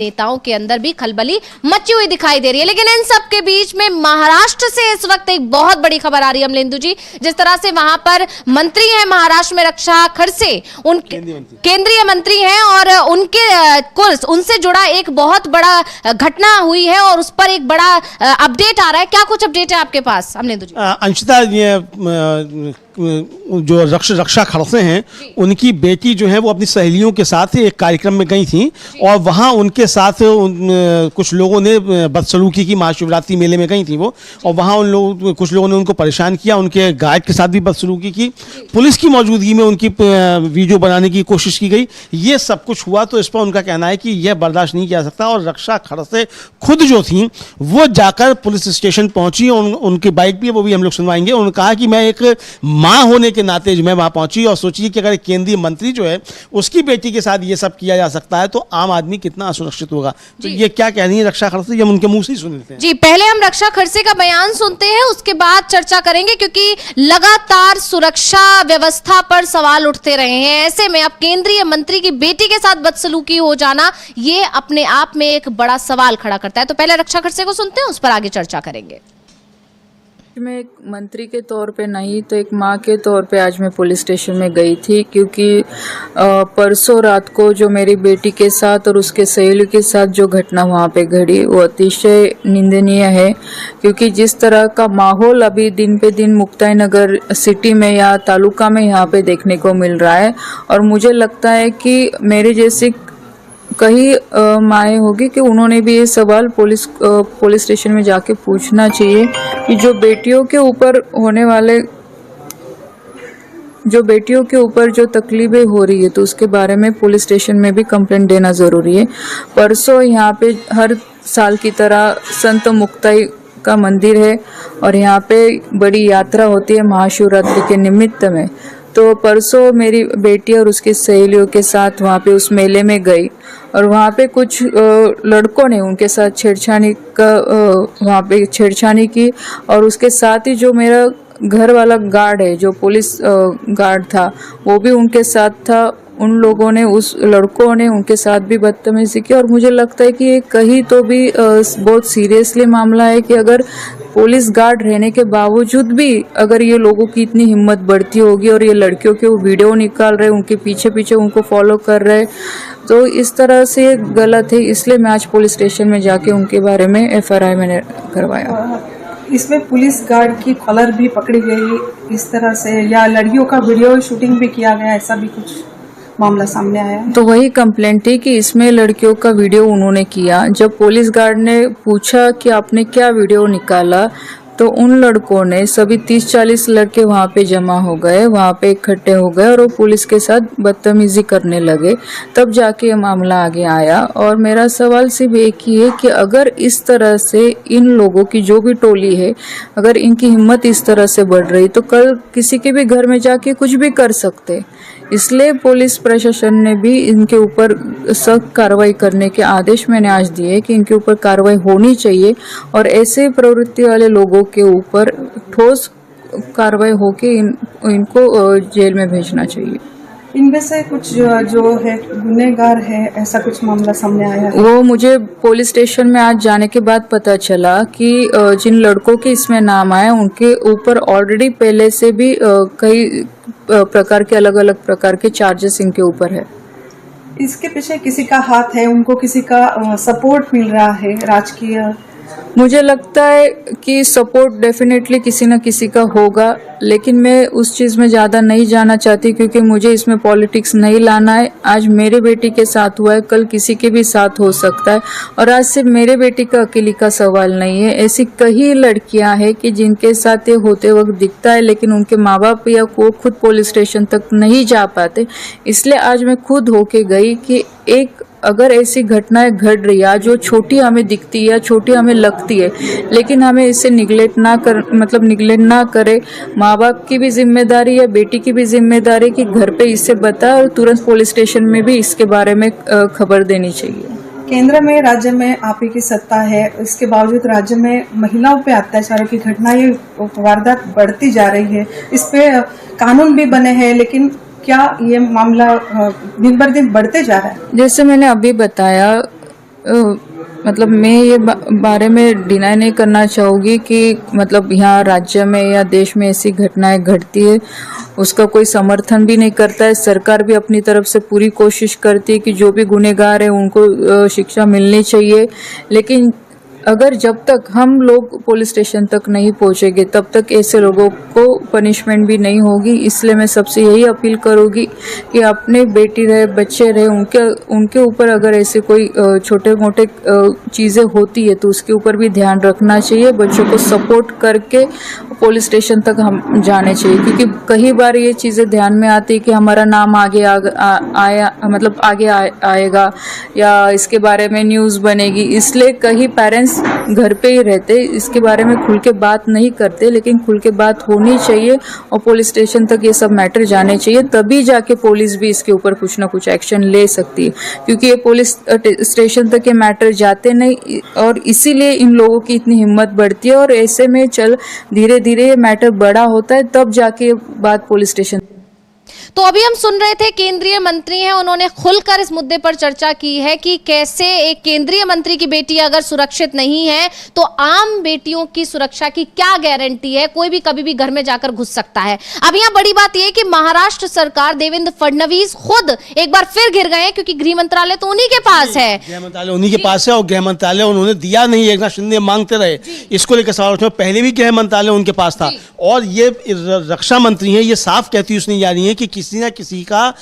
नेताओं के अंदर भी खलबली मची हुई दिखाई दे रही है। लेकिन इन सब के बीच में महाराष्ट्र से इस वक्त एक बहुत बड़ी खबर आ रही है अमलेंदु जी। जिस तरह से वहां पर मंत्री हैं महाराष्ट्र में रक्षा खड़से, उन केंद्रीय मंत्री हैं और उनसे जुड़ा एक बहुत बड़ा घटना हुई है और उस पर एक बड़ा अपडेट आ रहा है। क्या कुछ अपडेट है आपके पास अमलेंदु जी? अंशिता, ये जो रक्षा खड़से हैं उनकी बेटी जो है वो अपनी सहेलियों के साथ एक कार्यक्रम में गई थी और वहाँ उनके साथ कुछ लोगों ने बदसलूकी की। महाशिवरात्रि मेले में गई थी वो, और वहाँ कुछ लोगों ने उनको परेशान किया, उनके गाइड के साथ भी बदसलूकी की। पुलिस की मौजूदगी में उनकी वीडियो बनाने की कोशिश की गई। ये सब कुछ हुआ तो इस पर उनका कहना है कि यह बर्दाश्त नहीं किया सकता और रक्षा खड़से खुद जो थी वो जाकर पुलिस स्टेशन पहुंची। उनकी बाइट भी है, वो भी हम लोग सुनवाएंगे। उन्होंने कहा कि मैं एक मां होने के नाते मैं वहां पहुंची और सोचिए कि अगर एक केंद्रीय मंत्री जो है उसकी बेटी के साथ ये सब किया जा सकता है तो आम आदमी कितना असुरक्षित होगा। तो ये क्या कह रही है रक्षा खड़से, हम उनके मुंह से ही सुन लेते हैं। जी, पहले हम रक्षा खड़से का बयान सुनते हैं, उसके बाद चर्चा करेंगे, क्योंकि लगातार सुरक्षा व्यवस्था पर सवाल उठते रहे हैं। ऐसे में अब केंद्रीय मंत्री की बेटी के साथ बदसलूकी हो जाना ये अपने आप में एक बड़ा सवाल खड़ा करता है। तो पहले रक्षा खड़से को सुनते हैं, उस पर आगे चर्चा करेंगे। मैं एक मंत्री के तौर पे नहीं तो एक माँ के तौर पे आज मैं पुलिस स्टेशन में गई थी, क्योंकि परसों रात को जो मेरी बेटी के साथ और उसके सहेली के साथ जो घटना वहाँ पे घड़ी वो अतिशय निंदनीय है। क्योंकि जिस तरह का माहौल अभी दिन पे दिन मुक्ताई नगर सिटी में या तालुका में यहाँ पे देखने को मिल रहा है, और मुझे लगता है कि मेरे जैसी कई माएँ होगी कि उन्होंने भी ये सवाल पुलिस स्टेशन में जाके पूछना चाहिए कि जो बेटियों के ऊपर जो तकलीफें हो रही है तो उसके बारे में पुलिस स्टेशन में भी कंप्लेंट देना ज़रूरी है। परसों यहाँ पे हर साल की तरह संत मुक्ताई का मंदिर है और यहाँ पे बड़ी यात्रा होती है महाशिवरात्रि के निमित्त में। तो परसों मेरी बेटी और उसकी सहेलियों के साथ वहाँ पे उस मेले में गई और वहाँ पे कुछ लड़कों ने उनके साथ छेड़छाड़ी की, और उसके साथ ही जो मेरा घर वाला गार्ड है, जो पुलिस गार्ड था, वो भी उनके साथ था। उन लोगों ने, उस लड़कों ने उनके साथ भी बदतमीजी की। और मुझे लगता है कि ये कहीं तो भी बहुत सीरियसली मामला है कि अगर पुलिस गार्ड रहने के बावजूद भी अगर ये लोगों की इतनी हिम्मत बढ़ती होगी और ये लड़कियों के वो वीडियो निकाल रहे, उनके पीछे पीछे उनको फॉलो कर रहे, तो इस तरह से गलत है। इसलिए मैं आज पुलिस स्टेशन में जाके उनके बारे में FRI मैंने करवाया। इसमें पुलिस गार्ड की कॉलर भी पकड़ी गई इस तरह से, या लड़कियों का वीडियो शूटिंग भी किया गया, ऐसा भी कुछ मामला सामने आया है? तो वही कंप्लेंट थी कि इसमें लड़कियों का वीडियो उन्होंने किया। जब पुलिस गार्ड ने पूछा कि आपने क्या वीडियो निकाला, तो उन लड़कों ने, सभी 30-40 लड़के वहाँ पे जमा हो गए, वहाँ पे इकट्ठे हो गए और वो पुलिस के साथ बदतमीजी करने लगे। तब जाके ये मामला आगे आया। और मेरा सवाल सिर्फ एक ही है कि अगर इस तरह से इन लोगों की जो भी टोली है, अगर इनकी हिम्मत इस तरह से बढ़ रही तो कल किसी के भी घर में जाके कुछ भी कर सकते। इसलिए पुलिस प्रशासन ने भी इनके ऊपर सख्त कार्रवाई करने के आदेश मैंने आज दिए कि इनके ऊपर कार्रवाई होनी चाहिए और ऐसे प्रवृत्ति वाले लोगों के ऊपर ठोस कार्रवाई होके इनको जेल में भेजना चाहिए। इनमें से कुछ जो है गुनहगार है, ऐसा कुछ मामला सामने आया है? वो मुझे पुलिस स्टेशन में आज जाने के बाद पता चला कि जिन लड़कों के इसमें नाम आए उनके ऊपर ऑलरेडी पहले से भी कई प्रकार के अलग अलग प्रकार के चार्जेस इनके ऊपर है। इसके पीछे किसी का हाथ है, उनको किसी का सपोर्ट मिल रहा है राजकीय? मुझे लगता है कि सपोर्ट डेफिनेटली किसी न किसी का होगा, लेकिन मैं उस चीज़ में ज़्यादा नहीं जाना चाहती क्योंकि मुझे इसमें पॉलिटिक्स नहीं लाना है। आज मेरे बेटी के साथ हुआ है, कल किसी के भी साथ हो सकता है, और आज सिर्फ मेरे बेटी का अकेली का सवाल नहीं है। ऐसी कई लड़कियां हैं कि जिनके साथ ये होते वक्त दिखता है, लेकिन उनके माँ बाप या वो खुद पुलिस स्टेशन तक नहीं जा पाते। इसलिए आज मैं खुद होके गई कि एक अगर ऐसी घटनाएं घट रही है जो छोटी हमें दिखती है या छोटी हमें लगती है, लेकिन हमें इससे निगलेक्ट ना करे। माँ बाप की भी जिम्मेदारी है, बेटी की भी जिम्मेदारी कि घर पे इससे बताए और तुरंत पुलिस स्टेशन में भी इसके बारे में खबर देनी चाहिए। केंद्र में, राज्य में आप ही की सत्ता है, इसके बावजूद राज्य में महिलाओं पे अत्याचारों की घटनाएं, वारदात बढ़ती जा रही है। इस पे कानून भी बने हैं, लेकिन क्या ये मामला दिन बर दिन बढ़ते जा रहा है? जैसे मैंने अभी बताया, मतलब मैं ये बारे में डिनाई नहीं करना चाहूँगी कि मतलब यहाँ राज्य में या देश में ऐसी घटनाएं घटती है, उसका कोई समर्थन भी नहीं करता है। सरकार भी अपनी तरफ से पूरी कोशिश करती है कि जो भी गुनहगार है उनको शिक्षा मिलनी चाहिए, लेकिन अगर जब तक हम लोग पुलिस स्टेशन तक नहीं पहुंचेंगे तब तक ऐसे लोगों को पनिशमेंट भी नहीं होगी। इसलिए मैं सबसे यही अपील करूंगी कि अपने बेटी रहे बच्चे रहे उनके ऊपर अगर ऐसे कोई छोटे मोटे चीज़ें होती है तो उसके ऊपर भी ध्यान रखना चाहिए। बच्चों को सपोर्ट करके पुलिस स्टेशन तक हम जाने चाहिए, क्योंकि कई बार ये चीज़ें ध्यान में आती है कि हमारा नाम आगे आएगा या इसके बारे में न्यूज़ बनेगी, इसलिए कई पेरेंट्स घर पे ही रहते, इसके बारे में खुल के बात नहीं करते, लेकिन खुल के बात होनी चाहिए और पुलिस स्टेशन तक ये सब मैटर जाने चाहिए, तभी जाके पुलिस भी इसके ऊपर कुछ ना कुछ एक्शन ले सकती है। क्योंकि ये पुलिस स्टेशन तक ये मैटर जाते नहीं और इसीलिए इन लोगों की इतनी हिम्मत बढ़ती है और ऐसे में धीरे धीरे ये मैटर बड़ा होता है, तब जाके बात पुलिस स्टेशन। तो अभी हम सुन रहे थे केंद्रीय मंत्री हैं, उन्होंने खुलकर इस मुद्दे पर चर्चा की है कि कैसे एक केंद्रीय मंत्री की बेटी अगर सुरक्षित नहीं है तो आम बेटियों की सुरक्षा की क्या गारंटी है, कोई भी कभी भी घर में जाकर घुस सकता है। अब यहाँ बड़ी बात यह कि महाराष्ट्र सरकार देवेंद्र फडणवीस खुद एक बार फिर घिर गए, क्योंकि गृह मंत्रालय तो उन्हीं के पास है, गृह मंत्रालय उन्हीं के पास है और गृह मंत्रालय उन्होंने दिया नहीं, एकनाथ शिंदे मांगते रहे। इसको लेकर सवाल उठे, पहले भी गृह मंत्रालय उनके पास था और ये रक्षा मंत्री है, ये साफ कहती उसने जा रही है कि किसी ना किसी का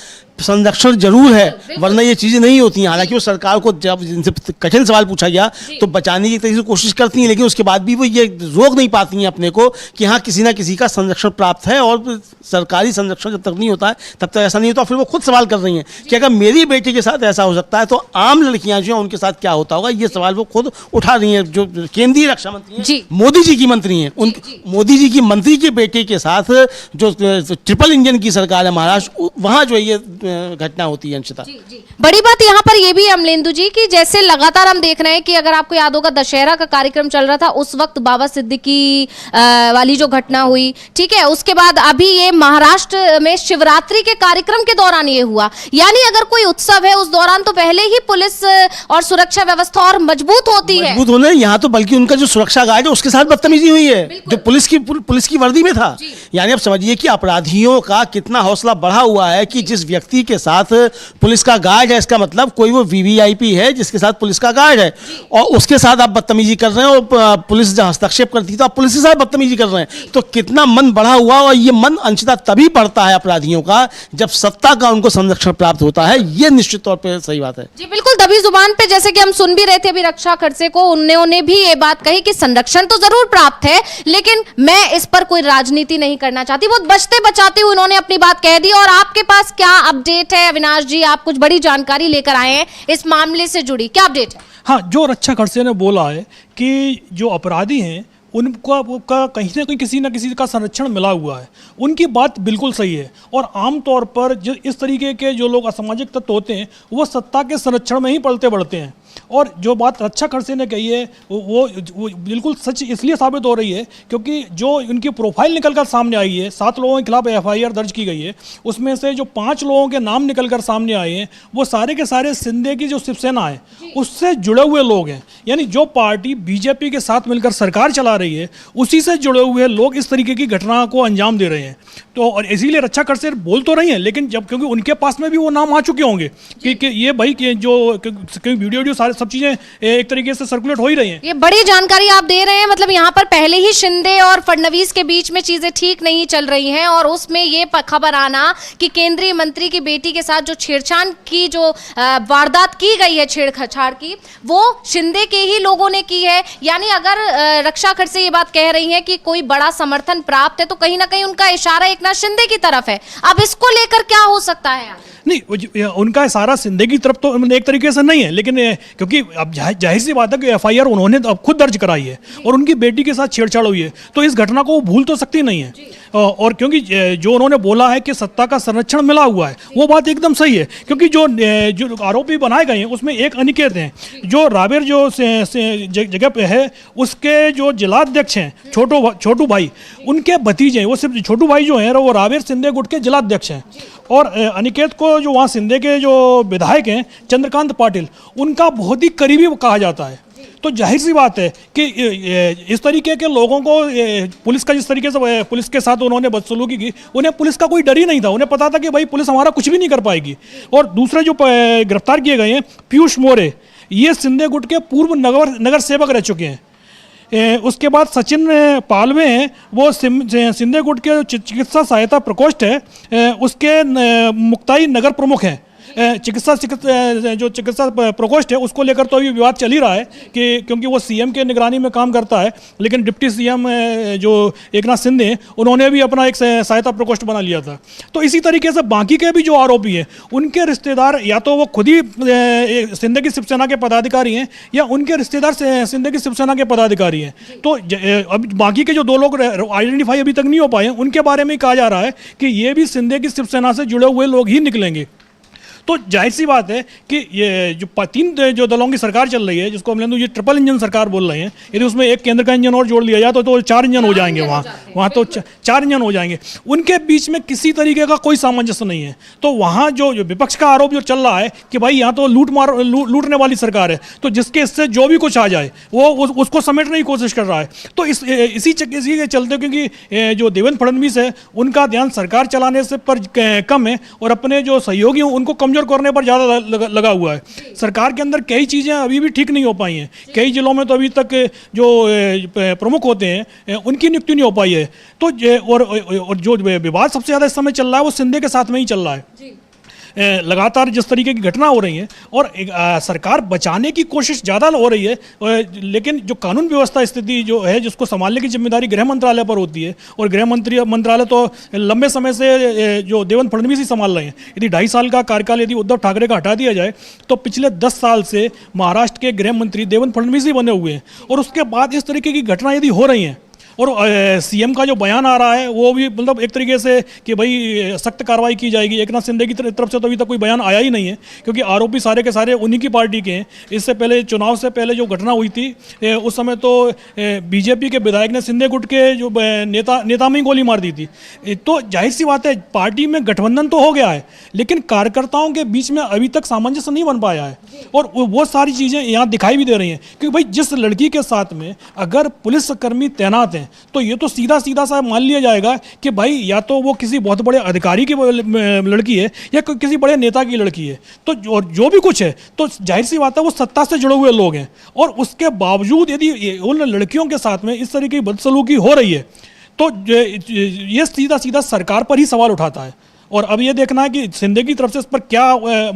संरक्षण जरूर है, वरना ये चीजें नहीं होती हैं। हालांकि वो सरकार को जब इनसे कठिन सवाल पूछा गया तो बचाने की तरीके से कोशिश करती हैं, लेकिन उसके बाद भी वो ये रोक नहीं पाती हैं अपने को कि हाँ किसी ना किसी का संरक्षण प्राप्त है, और सरकारी संरक्षण जब तक नहीं होता है तब तक ऐसा नहीं होता। फिर वो खुद सवाल कर रही हैं कि अगर मेरी बेटी के साथ ऐसा हो सकता है तो आम लड़कियां जो हैं उनके साथ क्या होता होगा, ये सवाल वो खुद उठा रही हैं। जो केंद्रीय रक्षा मंत्री हैं, मोदी जी की मंत्री हैं, उन मोदी जी की मंत्री के बेटे के साथ जो ट्रिपल इंजन की सरकार है महाराष्ट्र, वहाँ जो है ये घटना होती है। अंशिता, बड़ी बात यहाँ पर यह भी अमलेंदु जी कि जैसे लगातार हम देख रहे हैं कि अगर आपको याद होगा दशहरा का कार्यक्रम चल रहा था, उस वक्त बाबा सिद्दीकी वाली जो घटना हुई, ठीक है, उसके बाद अभी ये महाराष्ट्र में शिवरात्रि के कार्यक्रम के दौरान ये हुआ। यानी अगर कोई उत्सव है उस दौरान तो पहले ही पुलिस और सुरक्षा व्यवस्था और मजबूत होती है। मजबूत होने यहाँ तो बल्कि उनका जो सुरक्षा गार्ड है उसके साथ बदतमीजी हुई है, जो पुलिस की वर्दी में था। यानी आप समझिए कि अपराधियों का कितना हौसला बढ़ा हुआ है कि जिस व्यक्ति के साथ पुलिस का गार्ड है, इसका मतलब कोई वो वीवीआईपी है जिसके साथ पुलिस का गार्ड है, और उसके साथ आप बदतमीजी कर रहे हैं, और पुलिस जहां हस्तक्षेप करती है तो आप पुलिस के साथ बदतमीजी कर रहे हैं। तो कितना मन बढ़ा हुआ, और ये मन अंशतः तभी बढ़ता है अपराधियों का जब सत्ता का उनको संरक्षण प्राप्त होता है। ये निश्चित तौर पर सही बात है जी, बिल्कुल दबी जुबान पे, जैसे कि हम सुन भी रहे थे अभी रक्षा खड़से को, उन्होंने भी ये बात कही कि संरक्षण तो जरूर प्राप्त है, लेकिन मैं इस पर कोई राजनीति नहीं करना चाहती। बहुत बचते बचाते हुए उन्होंने अपनी बात कह दी। और आपके पास क्या अपडेट है अविनाश जी? आप कुछ बड़ी जानकारी लेकर आए हैं इस मामले से जुड़ी, क्या अपडेट है? हाँ, जो रक्षा खड़से ने बोला है कि जो अपराधी हैं उनका कहीं ना कहीं किसी न किसी का संरक्षण मिला हुआ है, उनकी बात बिल्कुल सही है। और आमतौर पर जो इस तरीके के जो लोग असामाजिक तत्व होते हैं वो सत्ता के संरक्षण में ही पलते बढ़ते हैं। और जो बात रक्षा खड़से ने कही है वो बिल्कुल सच इसलिए साबित हो रही है क्योंकि जो उनकी प्रोफाइल निकलकर सामने आई है, 7 लोगों के खिलाफ एफआईआर दर्ज की गई है, उसमें से जो 5 लोगों के नाम निकलकर सामने आए हैं वो सारे के सारे शिंदे की जो शिवसेना है उससे जुड़े हुए लोग हैं। यानी जो पार्टी बीजेपी के साथ मिलकर सरकार चला रही है उसी से जुड़े हुए लोग इस तरीके की घटना को अंजाम दे रहे हैं। तो और इसीलिए रक्षा खड़से बोल तो रही हैं, लेकिन जब क्योंकि उनके पास में भी वो नाम आ चुके होंगे कि ये भाई कि जो वीडियो सारे सब चीजें एक तरीके से सर्कुलेट हो ही रही हैं। ये बड़ी जानकारी आप दे रहे हैं, मतलब यहाँ पर पहले ही शिंदे और फडणवीस के बीच में चीजें ठीक नहीं चल रही हैं, और उसमें ये खबर आना कि केंद्रीय मंत्री की बेटी के साथ जो छेड़छाड़ की जो वारदात की गई है, छेड़छाड़ की, वो शिंदे के ही लोगों ने की है। यानी अगर रक्षा खड़से ये बात कह रही है कि कोई बड़ा समर्थन प्राप्त है तो कहीं ना कहीं उनका इशारा एकनाथ शिंदे की तरफ है। अब इसको लेकर क्या हो सकता है? नहीं, उनका सारा शिंदे की तरफ तो एक तरीके से नहीं है, लेकिन क्योंकि अब जाहिर सी बात है कि एफआईआर उन्होंने अब खुद दर्ज कराई है और उनकी बेटी के साथ छेड़छाड़ हुई है, तो इस घटना को वो भूल तो सकती नहीं है। और क्योंकि जो उन्होंने बोला है कि सत्ता का संरक्षण मिला हुआ है, वो बात एकदम सही है। क्योंकि जो आरोपी बनाए गए हैं उसमें एक अनिकेत हैं, जो रावेर जो जगह पे है उसके जो जिलाध्यक्ष हैं छोटू भाई, उनके भतीजे हैं। वो सिर्फ छोटू भाई जो हैं वो रावेर शिंदे गुट के जिलाध्यक्ष हैं। और अनिकेत को जो वहाँ सिंधे के जो विधायक हैं चंद्रकांत पाटिल, उनका बहुत ही करीबी कहा जाता है। तो जाहिर सी बात है कि इस तरीके के लोगों को पुलिस का जिस तरीके से पुलिस के साथ उन्होंने बदसलूकी की, उन्हें पुलिस का कोई डर ही नहीं था। उन्हें पता था कि भाई पुलिस हमारा कुछ भी नहीं कर पाएगी। और दूसरे जो गिरफ्तार किए गए हैं पीयूष मोरे, ये सिंधे गुट के पूर्व नगर सेवक रह चुके हैं। उसके बाद सचिन पालवे हैं, वो सिंधे गुट के चिकित्सा सहायता प्रकोष्ठ है उसके मुक्ताई नगर प्रमुख हैं। जो चिकित्सा प्रकोष्ठ है उसको लेकर तो अभी विवाद चल ही रहा है कि क्योंकि वो सीएम के निगरानी में काम करता है, लेकिन डिप्टी सीएम जो एकनाथ शिंदे हैं उन्होंने भी अपना एक सहायता प्रकोष्ठ बना लिया था। तो इसी तरीके से बाकी के भी जो आरोपी हैं उनके रिश्तेदार या तो वो खुद ही सिंधे की शिवसेना के पदाधिकारी हैं या उनके रिश्तेदार सिंधे की शिवसेना के पदाधिकारी हैं। तो अब बाकी के जो 2 लोग आइडेंटिफाई अभी तक नहीं हो पाए हैं, उनके बारे में कहा जा रहा है कि ये भी सिंधे की शिवसेना से जुड़े हुए लोग ही निकलेंगे। तो जाहिर सी बात है कि ये जो 3 जो दलों की सरकार चल रही है, जिसको हम लेंगे ये ट्रिपल इंजन सरकार बोल रहे हैं, यदि उसमें एक केंद्र का इंजन और जोड़ लिया जाए तो 4 इंजन हो जाएंगे। वहाँ तो 4 इंजन हो जाएंगे। उनके बीच में किसी तरीके का कोई सामंजस्य नहीं है। तो वहाँ जो विपक्ष का आरोप जो चल रहा है कि भाई यहाँ तो लूटने वाली सरकार है, तो जिसके इससे जो भी कुछ आ जाए वो उसको समेटने की कोशिश कर रहा है। तो इसी के चलते, क्योंकि जो देवेंद्र फडणवीस है उनका ध्यान सरकार चलाने से पर कम है और अपने जो सहयोगी हैं उनको कमजोर करने पर ज़्यादा लगा हुआ है। सरकार के अंदर कई चीज़ें अभी भी ठीक नहीं हो पाई हैं। कई जिलों में तो अभी तक जो प्रमुख होते हैं उनकी नियुक्ति नहीं हो पाई है। तो और जो विवाद सबसे ज़्यादा इस समय चल रहा है वो सिंधे के साथ में ही चल रहा है। लगातार जिस तरीके की घटना हो रही है और सरकार बचाने की कोशिश ज़्यादा हो रही है, लेकिन जो कानून व्यवस्था स्थिति जो है जिसको संभालने की जिम्मेदारी गृह मंत्रालय पर होती है, और गृह मंत्रालय तो लंबे समय से जो देवेंद्र फडणवीस ही संभाल रहे हैं। यदि 2.5 साल का कार्यकाल यदि उद्धव ठाकरे का हटा दिया जाए तो पिछले 10 साल से महाराष्ट्र के गृह मंत्री देवेंद्र फडणवीस ही बने हुए हैं। और उसके बाद इस तरीके की घटना यदि हो रही हैं और सीएम का जो बयान आ रहा है वो भी मतलब एक तरीके से कि भाई सख्त कार्रवाई की जाएगी, एकनाथ शिंदे की तरफ से तो अभी तक कोई बयान आया ही नहीं है, क्योंकि आरोपी सारे के सारे उन्हीं की पार्टी के हैं। इससे पहले चुनाव से पहले जो घटना हुई थी उस समय तो बीजेपी के विधायक ने सिंधे गुट के जो नेता में ही गोली मार दी थी। तो जाहिर सी बात है पार्टी में गठबंधन तो हो गया है, लेकिन कार्यकर्ताओं के बीच में अभी तक सामंजस्य नहीं बन पाया है। और वो सारी चीज़ें यहाँ दिखाई भी दे रही हैं, क्योंकि भाई जिस लड़की के साथ में अगर पुलिसकर्मी तैनात हैं तो ये तो सीधा सा मान लिया जाएगा कि भाई या तो वो किसी बहुत बड़े अधिकारी की लड़की है या किसी बड़े नेता की लड़की है। तो और जो भी कुछ है तो जाहिर सी बात है वो सत्ता से जुड़े हुए लोग हैं। और उसके बावजूद यदि उन लड़कियों के साथ में इस तरीके की बदसलूकी हो रही है तो ये सीधा सरकार पर ही सवाल उठाता है। और अब ये देखना है कि सिंधे की तरफ से इस पर क्या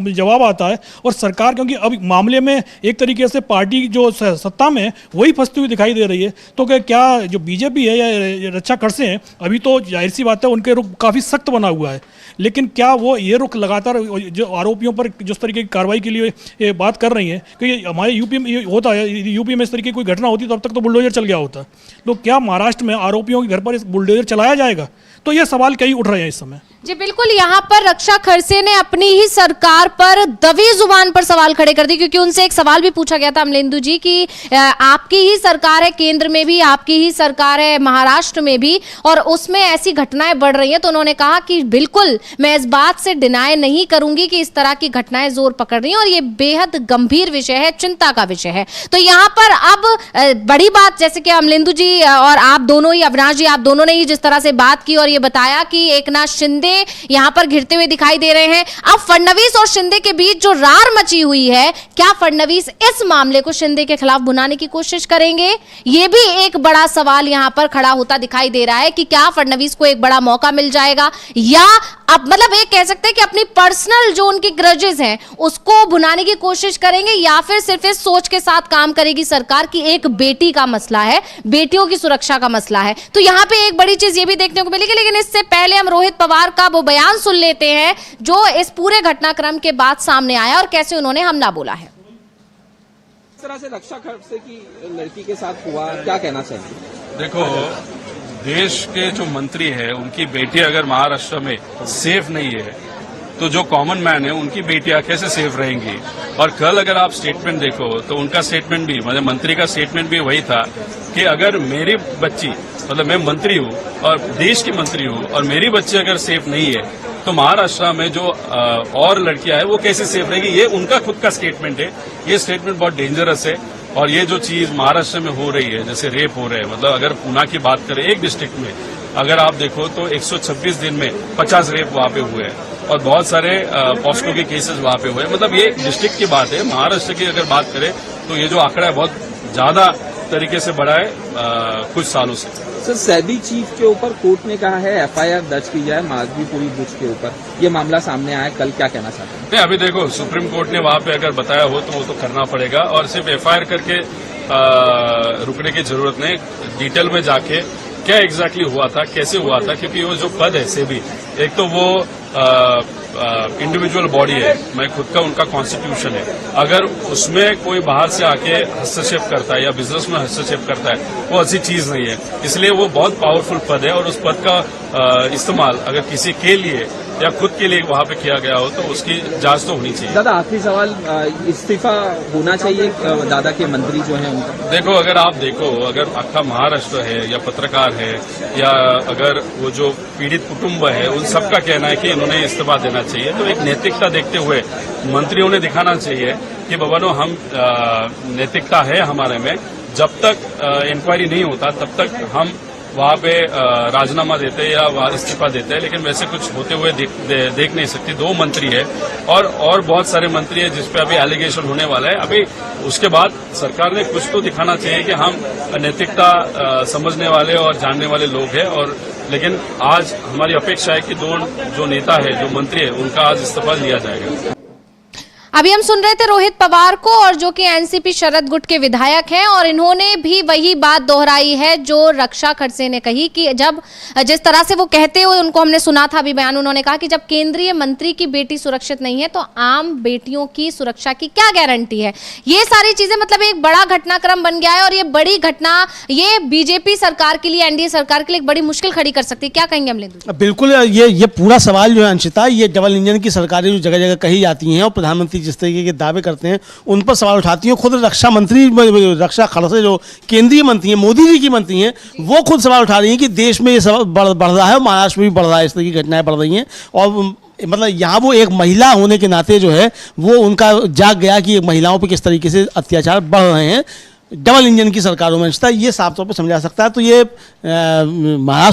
जवाब आता है। और सरकार, क्योंकि अब मामले में एक तरीके से पार्टी जो सत्ता में वही फंसती हुई दिखाई दे रही है, तो क्या जो बीजेपी है या रक्षा खड़से हैं अभी तो जाहिर सी बात है उनके रुख काफ़ी सख्त बना हुआ है, लेकिन क्या वो ये रुख लगातार जो आरोपियों पर जिस तरीके की कार्रवाई के लिए बात कर रही हैं, क्योंकि हमारे यूपी में होता है, यूपी में इस तरीके की कोई घटना होती तो अब तक तो बुलडोजर चल गया होता, तो क्या महाराष्ट्र में आरोपियों के घर पर इस बुलडोजर चलाया जाएगा? तो ये सवाल कई उठ रहे हैं इस समय। जी बिल्कुल, यहाँ पर रक्षा खड़से ने अपनी ही सरकार पर दबी जुबान पर सवाल खड़े कर दिए, क्योंकि उनसे एक सवाल भी पूछा गया था अमलेंदु जी कि आपकी ही सरकार है केंद्र में भी, आपकी ही सरकार है महाराष्ट्र में भी, और उसमें ऐसी घटनाएं बढ़ रही हैं। तो उन्होंने कहा कि बिल्कुल मैं इस बात से डिनाई नहीं करूंगी कि इस तरह की घटनाएं जोर पकड़ रही हैं और ये बेहद गंभीर विषय है, चिंता का विषय है। तो यहाँ पर अब बड़ी बात, जैसे कि अमलेंदु जी और आप दोनों ही, अविनाश जी, आप दोनों ने ही जिस तरह से बात की और ये बताया कि एकनाथ शिंदे यहां पर घिरते हुए दिखाई दे रहे हैं। अब फडणवीस और शिंदे के बीच जो रार मची हुई है, क्या फडणवीस इस मामले को शिंदे के खिलाफ भुनाने की कोशिश करेंगे? यह भी एक बड़ा सवाल यहां पर खड़ा होता दिखाई दे रहा है कि क्या फडणवीस को एक बड़ा मौका मिल जाएगा, या अब मतलब एक कह सकते हैं कि अपनी पर्सनल जो उनकी ग्रजेस हैं उसको भुनाने की कोशिश करेंगे, या फिर सिर्फ इस सोच के साथ काम करेगी सरकार की एक बेटी का मसला है, बेटियों की सुरक्षा का मसला है। तो यहां पे एक बड़ी चीज ये भी देखने को मिलेगी। लेकिन इससे पहले हम रोहित पवार का वो बयान सुन लेते हैं जो इस पूरे घटनाक्रम के बाद सामने आया और कैसे उन्होंने हमला बोला है। इस तरह से रक्षा खड़से की लड़की के साथ हुआ, क्या कहना चाहिए? देखो, देश के जो मंत्री है उनकी बेटी अगर महाराष्ट्र में सेफ नहीं है तो जो कॉमन मैन है उनकी बेटियां कैसे सेफ रहेंगी? और कल अगर आप स्टेटमेंट देखो तो उनका स्टेटमेंट भी, मतलब मंत्री का स्टेटमेंट भी वही था कि अगर मेरी बच्ची, मतलब मैं मंत्री हूँ और देश की मंत्री हूँ और मेरी बच्ची अगर सेफ नहीं है तो महाराष्ट्र में जो और लड़कियां हैं वो कैसे सेफ रहेगी, ये उनका खुद का स्टेटमेंट है। ये स्टेटमेंट बहुत डेंजरस है। और ये जो चीज महाराष्ट्र में हो रही है, जैसे रेप हो रहे हैं, मतलब अगर पूना की बात करें एक डिस्ट्रिक्ट में, अगर आप देखो तो 126 दिन में 50 रेप वहां पे हुए हैं और बहुत सारे पॉस्को के केसेस वहां पे हुए हैं। मतलब ये डिस्ट्रिक्ट की बात है। महाराष्ट्र की अगर बात करें तो ये जो आंकड़ा है बहुत ज्यादा तरीके से बढ़ा है कुछ सालों से। सर, सैदी चीफ के ऊपर कोर्ट ने कहा है एफआईआर दर्ज की जाए माधवीपुरी बुच के ऊपर। ये मामला सामने आया, कल क्या कहना चाहते हैं? नहीं, अभी देखो सुप्रीम कोर्ट ने वहां पे अगर बताया हो तो वो तो करना पड़ेगा और सिर्फ एफआईआर करके रुकने की जरूरत नहीं। डिटेल में जाके क्या एग्जैक्टली हुआ था, कैसे हुआ था, क्योंकि वो जो पद है सेबी, एक तो वो इंडिविजुअल बॉडी है, मैं खुद का उनका कॉन्स्टिट्यूशन है। अगर उसमें कोई बाहर से आके हस्तक्षेप करता है या बिजनेस में हस्तक्षेप करता है, वो अच्छी चीज नहीं है। इसलिए वो बहुत पावरफुल पद है और उस पद का इस्तेमाल अगर किसी के लिए या खुद के लिए वहां पे किया गया हो तो उसकी जांच तो होनी चाहिए। दादा, आखिरी सवाल, इस्तीफा होना चाहिए दादा के मंत्री जो हैं उनका? देखो, अगर आप देखो, अगर आपका महाराष्ट्र है या पत्रकार है या अगर वो जो पीड़ित कुटुंब है, उन सबका कहना है कि इन्होंने इस्तीफा देना चाहिए, तो एक नैतिकता देखते हुए मंत्रियों ने दिखाना चाहिए कि बाबा हम नैतिकता है हमारे में। जब तक इंक्वायरी नहीं होता तब तक हम वहां पे राजीनामा देते हैं या वहां इस्तीफा देते हैं, लेकिन वैसे कुछ होते हुए देख नहीं सकती। 2 मंत्री है और बहुत सारे मंत्री है जिसपे अभी एलिगेशन होने वाला है। अभी उसके बाद सरकार ने कुछ तो दिखाना चाहिए कि हम नैतिकता समझने वाले और जानने वाले लोग हैं। और लेकिन आज हमारी अपेक्षा है कि 2 जो नेता है, जो मंत्री है, उनका आज इस्तीफा लिया जाएगा। अभी हम सुन रहे थे रोहित पवार को, और जो कि एनसीपी शरद गुट के विधायक हैं, और इन्होंने भी वही बात दोहराई है जो रक्षा खड़से ने कही कि जब जिस तरह से वो कहते हुए उनको हमने सुना था अभी बयान, उन्होंने कहा कि जब केंद्रीय मंत्री की बेटी सुरक्षित नहीं है तो आम बेटियों की सुरक्षा की क्या गारंटी है। ये सारी चीजें मतलब एक बड़ा घटनाक्रम बन गया है और ये बड़ी घटना ये बीजेपी सरकार के लिए, एनडीए सरकार के लिए एक बड़ी मुश्किल खड़ी कर सकती है। क्या कहेंगे अमलेंदु? बिल्कुल, ये पूरा सवाल जो है अंशिता, ये डबल इंजन की सरकारें जो जगह जगह कही जाती हैं और प्रधानमंत्री जिस तरीके के दावे करते हैं उन पर सवाल उठाती हैं। खुद रक्षा मंत्री, रक्षा खड़से जो केंद्रीय मंत्री हैं, मोदी जी की मंत्री हैं, वो खुद सवाल उठा रही हैं कि देश में ये सवाल बढ़ रहा है, महाराष्ट्र में भी बढ़ रहा है, इस तरह की घटनाएं बढ़ रही हैं। और मतलब यहाँ वो एक महिला होने के नाते जो है वो उनका जाग गया कि महिलाओं पर किस तरीके से अत्याचार बढ़ रहे हैं डबल इंजन की सरकारों में। ये साफ तौर पर समझा सकता है। तो ये महाराष्ट्र